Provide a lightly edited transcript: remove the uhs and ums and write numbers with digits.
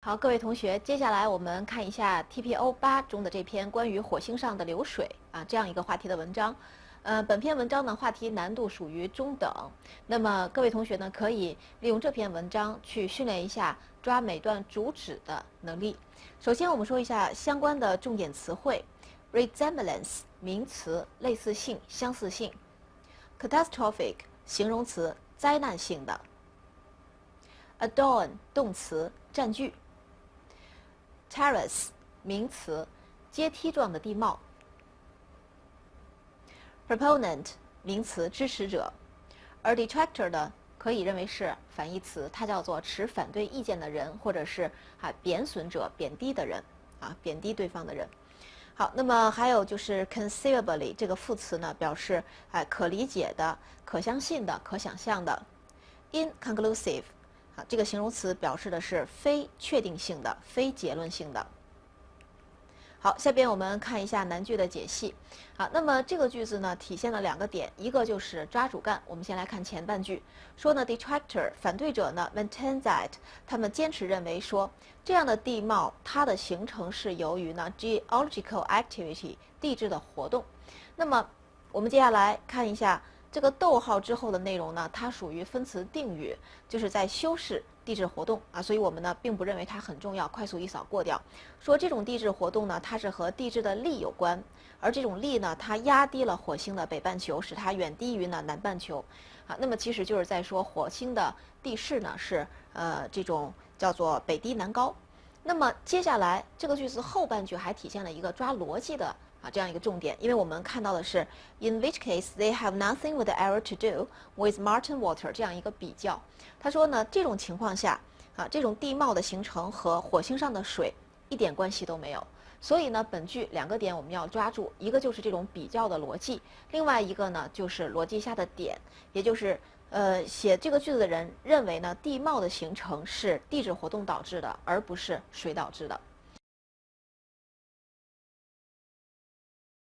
好，各位同学，接下来我们看一下 TPO8 中的这篇关于火星上的流水这样一个话题的文章。本篇文章呢话题难度属于中等，那么各位同学呢可以利用这篇文章去训练一下抓每段主旨的能力。首先我们说一下相关的重点词汇 ：resemblance 名词，类似性、相似性；catastrophic 形容词，灾难性的；adorn 动词，占据；terrace 名词，阶梯状的地貌；proponent 名词，支持者；而 detractor 呢，可以认为是反义词，它叫做持反对意见的人，或者是贬损者、贬低的人贬低对方的人。好，那么还有就是 conceivably 这个副词呢，表示可理解的、可相信的、可想象的。inconclusive 这个形容词表示的是非确定性的、非结论性的。好，下边我们看一下难句的解析。好，那么这个句子呢，体现了两个点，一个就是抓主干。我们先来看前半句，说呢 detractor 反对者呢 maintain that 他们坚持认为说这样的地貌它的形成是由于呢 geological activity 地质的活动。那么我们接下来看一下这个逗号之后的内容呢，它属于分词定语，就是在修饰地质活动所以我们呢并不认为它很重要，快速一扫过掉。说这种地质活动呢，它是和地质的力有关，而这种力呢，它压低了火星的北半球，使它远低于呢南半球那么其实就是在说火星的地势呢是这种叫做北低南高。那么接下来这个句子后半句还体现了一个抓逻辑的这样一个重点，因为我们看到的是 in which case they have nothing with the error to do with Martin water 这样一个比较。他说呢，这种情况下这种地貌的形成和火星上的水一点关系都没有。所以呢，本句两个点我们要抓住，一个就是这种比较的逻辑，另外一个呢就是逻辑下的点，也就是写这个句子的人认为呢，地貌的形成是地质活动导致的，而不是水导致的。